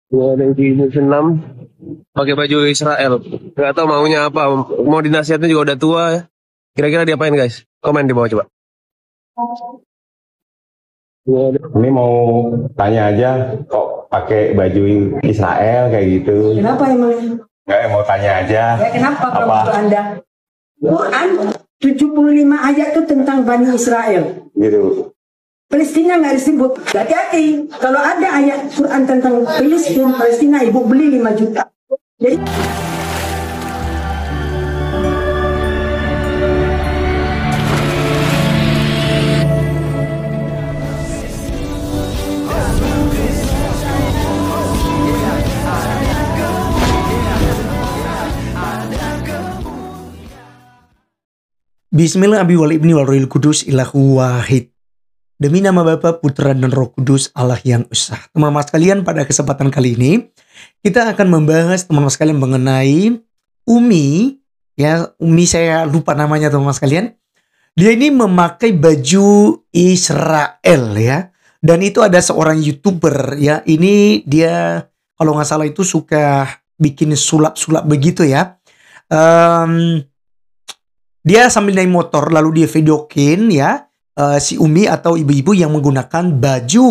Ada ibu senam pakai baju Israel. Nggak tahu maunya apa. Mau dinasihatin juga udah tua ya. Kira-kira diapain guys? Komen di bawah coba. Ini mau tanya aja, kok pakai baju Israel kayak gitu? Kenapa emang? Nggak, mau tanya aja. Ya kenapa kalau Apa? menurut Anda? Quran 75 ayat itu tentang Bani Israel. Gitu. Palestina nggak disebut. Hati-hati. Kalau ada ayat Quran tentang Palestina, ibu beli 5 juta. Jadi Bismillah abi wal ibni wal rohil kudus ilahu wahid. Demi nama Bapa, Putra dan Roh Kudus Allah yang esa. Teman-teman sekalian, pada kesempatan kali ini kita akan membahas teman-teman sekalian mengenai Umi. Ya, Umi saya lupa namanya teman-teman sekalian. Dia ini memakai baju Israel ya. Dan itu ada seorang YouTuber ya. Ini dia kalau nggak salah itu suka bikin sulap-sulap begitu ya. Dia sambil naik motor lalu dia videokin ya si Umi atau ibu-ibu yang menggunakan baju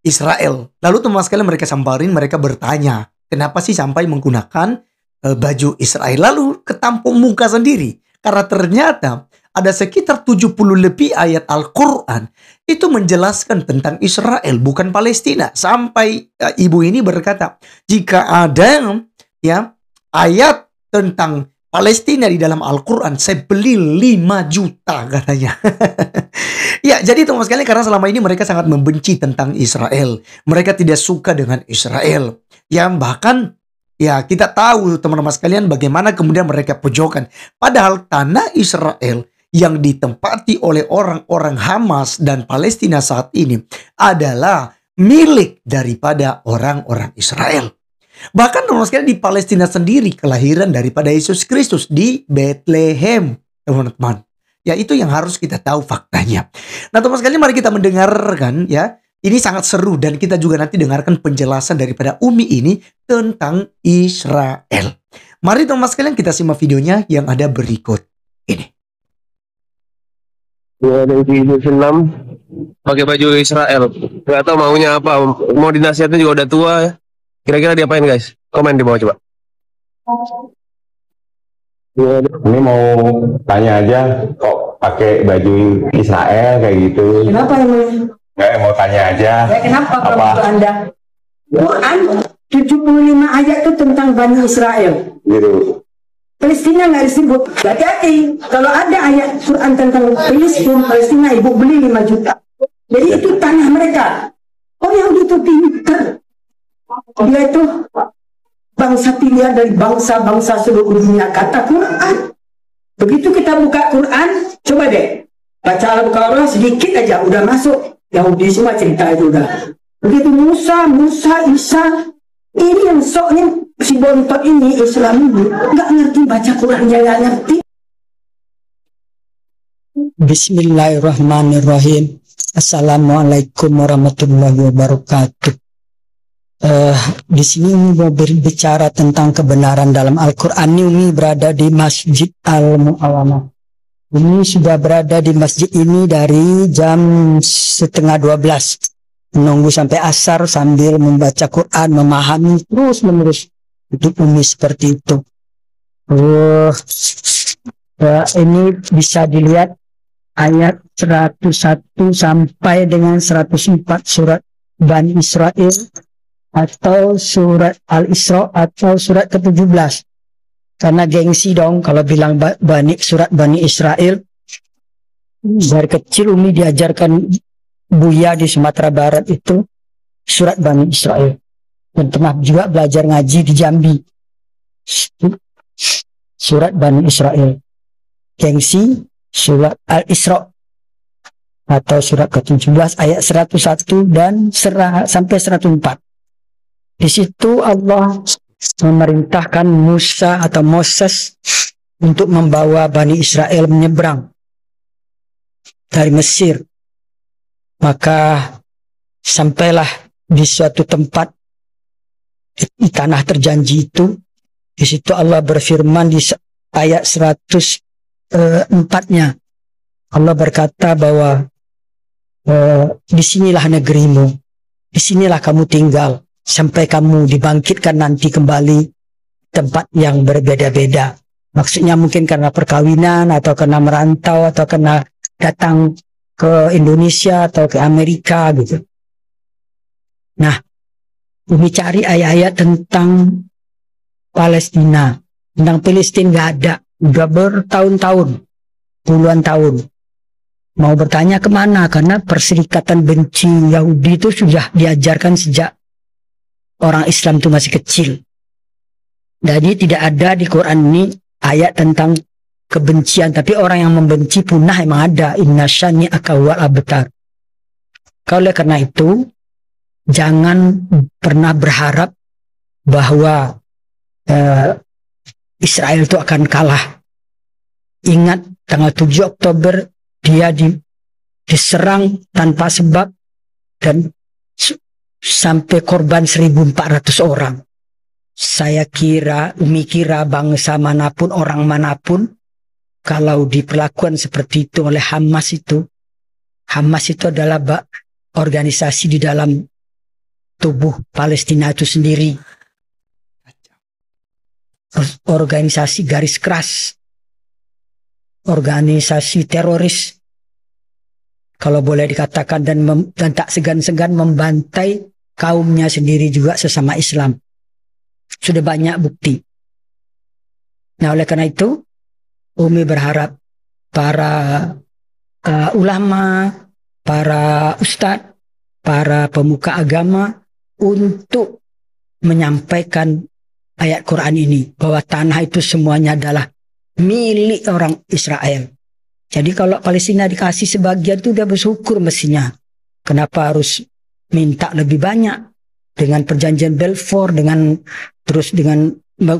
Israel. Lalu teman sekalian mereka samperin, mereka bertanya, kenapa sih sampai menggunakan baju Israel? Lalu ketampung muka sendiri. Karena ternyata ada sekitar 70 lebih ayat Al-Quran itu menjelaskan tentang Israel, bukan Palestina. Sampai ibu ini berkata, jika ada ya ayat tentang Palestina di dalam Al-Quran, saya beli 5 juta katanya. Ya, jadi teman sekalian, karena selama ini mereka sangat membenci tentang Israel. Mereka tidak suka dengan Israel. Yang bahkan ya kita tahu teman-teman sekalian bagaimana kemudian mereka pojokkan. Padahal tanah Israel yang ditempati oleh orang-orang Hamas dan Palestina saat ini adalah milik daripada orang-orang Israel. Bahkan teman-teman sekalian di Palestina sendiri kelahiran daripada Yesus Kristus di Bethlehem, teman-teman. Ya, itu yang harus kita tahu faktanya. Nah, teman-teman sekalian, mari kita mendengarkan ya. Ini sangat seru dan kita juga nanti dengarkan penjelasan daripada Umi ini tentang Israel. Mari teman-teman sekalian kita simak videonya yang ada berikut ini. Ada ibu senam pakai baju Israel. Nggak tahu maunya apa. Mau dinasihatin juga udah tua ya. Kira-kira diapain guys? Komen di bawah coba. Ini mau tanya aja, kok pakai baju Israel kayak gitu? kenapa emang? Nggak, mau tanya aja. Ya kenapa kalau Apa? menurut Anda? Quran 75 ayat itu tentang Bani Israel. Gitu. Palestina nggak disebut. Hati-hati. Kalau ada ayat Quran tentang Palestina, ibu beli 5 juta. Jadi itu tanah mereka. Oh, Yahudi itu pintar. Dia itu bangsa pilihan dari bangsa-bangsa seluruh dunia, kata Quran. Begitu kita buka Quran, coba deh baca Al-Baqarah sedikit aja udah masuk Yahudi semua cerita itu udah. Begitu Musa, Isa, ini yang soknya si bontot ini Islam ini nggak ngerti baca Quran, dia nggak ngerti. Bismillahirrahmanirrahim. Assalamualaikum warahmatullahi wabarakatuh. Di sini Umi mau berbicara tentang kebenaran dalam Al-Quran. Umi berada di Masjid Al-Mu'awanah. Umi sudah berada di masjid ini dari jam 11:30. Menunggu sampai asar sambil membaca Quran, memahami terus menerus. Untuk Umi seperti itu. Ini bisa dilihat ayat 101 sampai dengan 104 surat Bani Israel, atau surat Al-Isra, atau surat ke-17. Karena gengsi dong kalau bilang surat Bani Israel. Dari kecil Umi diajarkan Buya di Sumatera Barat itu surat Bani Israel. Dan pernah juga belajar ngaji di Jambi. Surat Bani Israel. Gengsi surat Al-Isra atau surat ke-17 ayat 101 dan sampai 104. Di situ Allah memerintahkan Musa atau Moses untuk membawa Bani Israel menyeberang dari Mesir. Maka sampailah di suatu tempat di tanah terjanji itu, di situ Allah berfirman di ayat 104-nya. Allah berkata bahwa disinilah negerimu, disinilah kamu tinggal sampai kamu dibangkitkan nanti kembali tempat yang berbeda-beda. Maksudnya mungkin karena perkawinan atau karena merantau atau karena datang ke Indonesia atau ke Amerika gitu. Nah, Umi cari ayat-ayat tentang Palestina, tentang Palestina nggak ada, udah bertahun-tahun, puluhan tahun. Mau bertanya kemana? Karena perserikatan benci Yahudi itu sudah diajarkan sejak orang Islam itu masih kecil. Jadi tidak ada di Quran ini ayat tentang kebencian, tapi orang yang membenci punah emang ada. Inna syani akawal abtar. Oleh karena itu, jangan pernah berharap bahwa Israel itu akan kalah. Ingat tanggal 7 Oktober dia diserang tanpa sebab dan sampai korban 1.400 orang. Saya kira, Umi kira bangsa manapun, orang manapun, kalau diperlakukan seperti itu oleh Hamas itu adalah organisasi di dalam tubuh Palestina itu sendiri. Organisasi garis keras, organisasi teroris, kalau boleh dikatakan, dan tak segan-segan membantai kaumnya sendiri juga sesama Islam. Sudah banyak bukti. Nah, oleh karena itu Umi berharap para ulama, para ustadz, para pemuka agama untuk menyampaikan ayat Quran ini, bahwa tanah itu semuanya adalah milik orang Israel. Jadi kalau Palestina dikasih sebagian itu udah bersyukur mestinya. Kenapa harus minta lebih banyak? Dengan perjanjian Balfour, dengan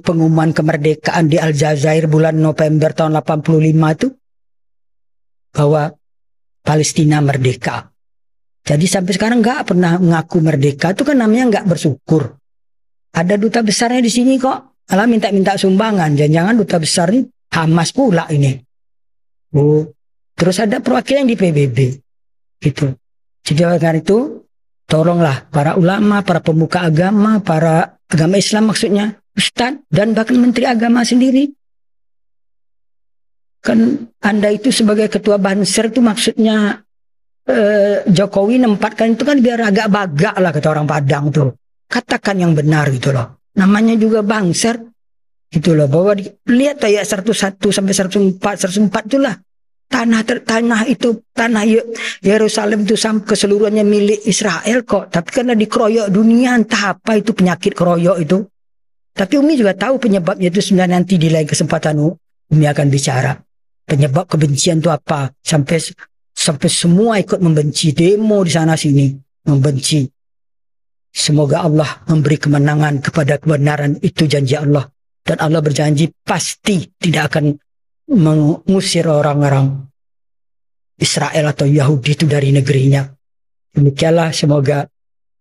pengumuman kemerdekaan di Aljazair bulan November tahun 85 itu, bahwa Palestina merdeka. Jadi sampai sekarang nggak pernah mengaku merdeka, itu kan namanya nggak bersyukur. Ada duta besarnya di sini kok, malah minta-minta sumbangan. Jangan-jangan duta besar ini Hamas pula ini. Terus ada perwakilan di PBB gitu. Jadi karena itu tolonglah para ulama, para pemuka agama, para agama Islam maksudnya, ustadz dan bahkan menteri agama sendiri. Kan Anda itu sebagai ketua Banser itu maksudnya Jokowi nempatkan itu kan biar agak bagak lah kata orang Padang tuh. Katakan yang benar gitu loh. Namanya juga Banser gitu loh, bahwa lihat ayat 101 sampai 104 itulah tanah itu, tanah Yerusalem itu keseluruhannya milik Israel kok, tapi karena dikeroyok dunia, entah apa itu penyakit keroyok itu. Tapi Umi juga tahu penyebabnya itu, sebenarnya nanti di lain kesempatan Umi akan bicara penyebab kebencian itu apa, sampai semua ikut membenci, demo di sana sini membenci. Semoga Allah memberi kemenangan kepada kebenaran, itu janji Allah. Dan Allah berjanji pasti tidak akan mengusir orang-orang Israel atau Yahudi itu dari negerinya. Demikianlah, semoga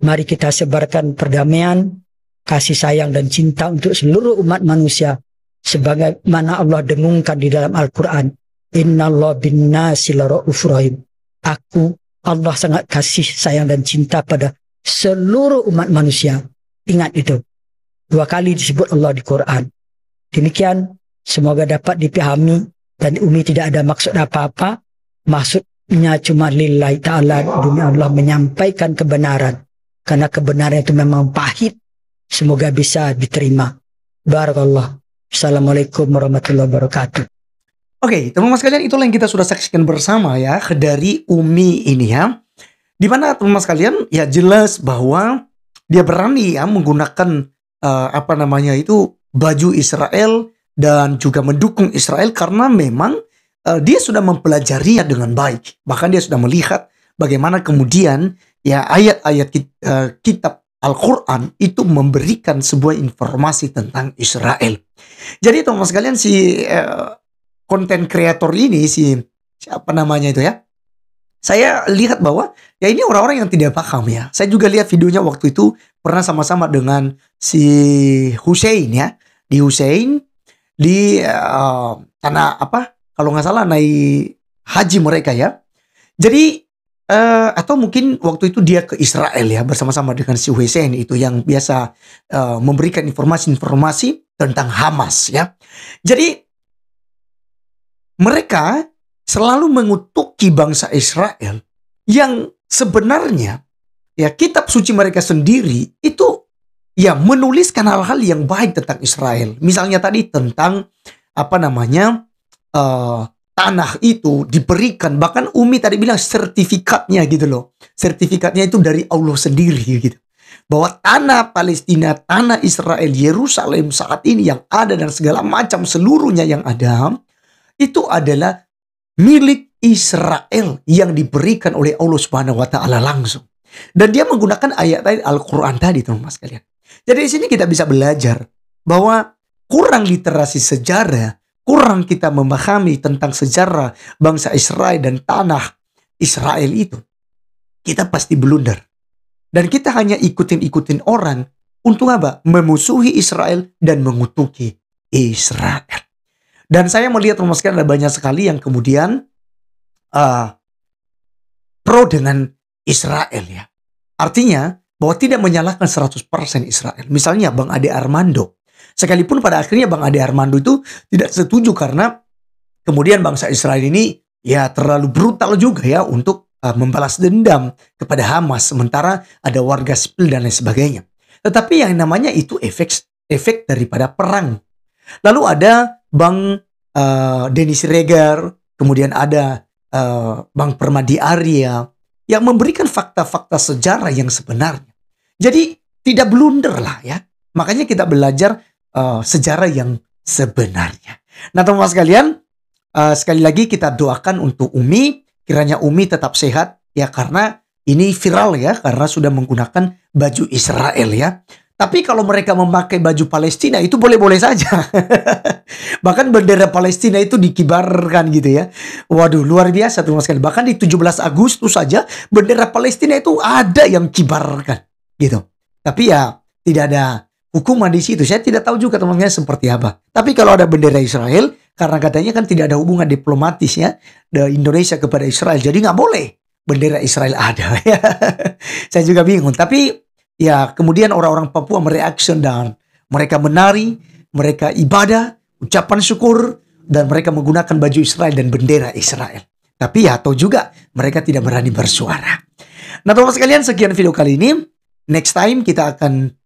mari kita sebarkan perdamaian, kasih sayang dan cinta untuk seluruh umat manusia, sebagaimana Allah dengungkan di dalam Al-Quran. Innallaha bin-nasi laraufur rahim. Allah sangat kasih sayang dan cinta pada seluruh umat manusia. Ingat itu. 2 kali disebut Allah di Quran. Demikian, semoga dapat dipahami, dan Umi tidak ada maksud apa-apa. Maksudnya cuma lillahi ta'ala, dunia Allah menyampaikan kebenaran. Karena kebenaran itu memang pahit. Semoga bisa diterima. Barakallah. Assalamualaikum warahmatullahi wabarakatuh. Oke, teman-teman sekalian, itulah yang kita sudah saksikan bersama ya dari Umi ini ya. Dimana teman-teman sekalian ya jelas bahwa dia berani ya menggunakan baju Israel dan juga mendukung Israel karena memang dia sudah mempelajarinya dengan baik. Bahkan dia sudah melihat bagaimana kemudian ya ayat-ayat kitab Al-Quran itu memberikan sebuah informasi tentang Israel. Jadi teman-teman sekalian, si konten kreator ini, siapa namanya itu ya, saya lihat bahwa ya ini orang-orang yang tidak paham ya. Saya juga lihat videonya waktu itu pernah sama-sama dengan si Hussein ya. Di Hussein di tanah apa? Kalau nggak salah naik haji mereka ya. Jadi atau mungkin waktu itu dia ke Israel ya bersama-sama dengan si Hussein itu yang biasa memberikan informasi-informasi tentang Hamas ya. Jadi mereka selalu mengutuki bangsa Israel yang sebenarnya ya kitab suci mereka sendiri itu ya menuliskan hal-hal yang baik tentang Israel. Misalnya tadi tentang apa namanya tanah itu diberikan, bahkan Umi tadi bilang sertifikatnya gitu loh. Sertifikatnya itu dari Allah sendiri gitu. Bahwa tanah Palestina, tanah Israel, Yerusalem saat ini yang ada dan segala macam seluruhnya yang ada itu adalah milik Israel yang diberikan oleh Allah Subhanahu wa taala langsung. Dan dia menggunakan ayat Al-Qur'an tadi teman-teman sekalian. Jadi di sini kita bisa belajar bahwa kurang literasi sejarah, kurang kita memahami tentang sejarah bangsa Israel dan tanah Israel itu. Kita pasti blunder. Dan kita hanya ikutin orang untuk apa? Memusuhi Israel dan mengutuki Israel. Dan saya melihat teman-teman sekalian ada banyak sekali yang kemudian pro dengan Israel ya. Artinya bahwa tidak menyalahkan 100% Israel. Misalnya Bang Ade Armando. Sekalipun pada akhirnya Bang Ade Armando itu tidak setuju karena kemudian bangsa Israel ini ya terlalu brutal juga ya untuk membalas dendam kepada Hamas. Sementara ada warga sipil dan lain sebagainya. Tetapi yang namanya itu efek daripada perang. Lalu ada Bang Denny Siregar, kemudian ada Bang Permadi Arya yang memberikan fakta-fakta sejarah yang sebenarnya. Jadi tidak blunder lah ya. Makanya kita belajar sejarah yang sebenarnya. Nah teman-teman sekalian, sekali lagi kita doakan untuk Umi, kiranya Umi tetap sehat ya karena ini viral ya karena sudah menggunakan baju Israel ya. Tapi kalau mereka memakai baju Palestina itu boleh-boleh saja. Bahkan bendera Palestina itu dikibarkan gitu ya. Waduh luar biasa teman-teman sekalian. Bahkan di 17 Agustus saja bendera Palestina itu ada yang kibarkan gitu. Tapi ya tidak ada hukuman di situ. Saya tidak tahu juga teman-teman seperti apa. Tapi kalau ada bendera Israel, karena katanya kan tidak ada hubungan diplomatis ya dari Indonesia kepada Israel. Jadi nggak boleh bendera Israel ada. Saya juga bingung. Tapi ya kemudian orang-orang Papua mereaction dan mereka menari, mereka ibadah, ucapan syukur, dan mereka menggunakan baju Israel dan bendera Israel. Tapi ya atau juga mereka tidak berani bersuara. Nah teman-teman sekalian sekian video kali ini. Next time kita akan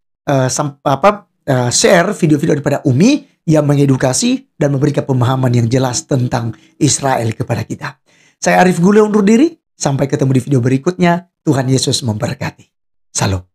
share video-video daripada Umi yang mengedukasi dan memberikan pemahaman yang jelas tentang Israel kepada kita. Saya Arif Gule undur diri. Sampai ketemu di video berikutnya. Tuhan Yesus memberkati. Salam.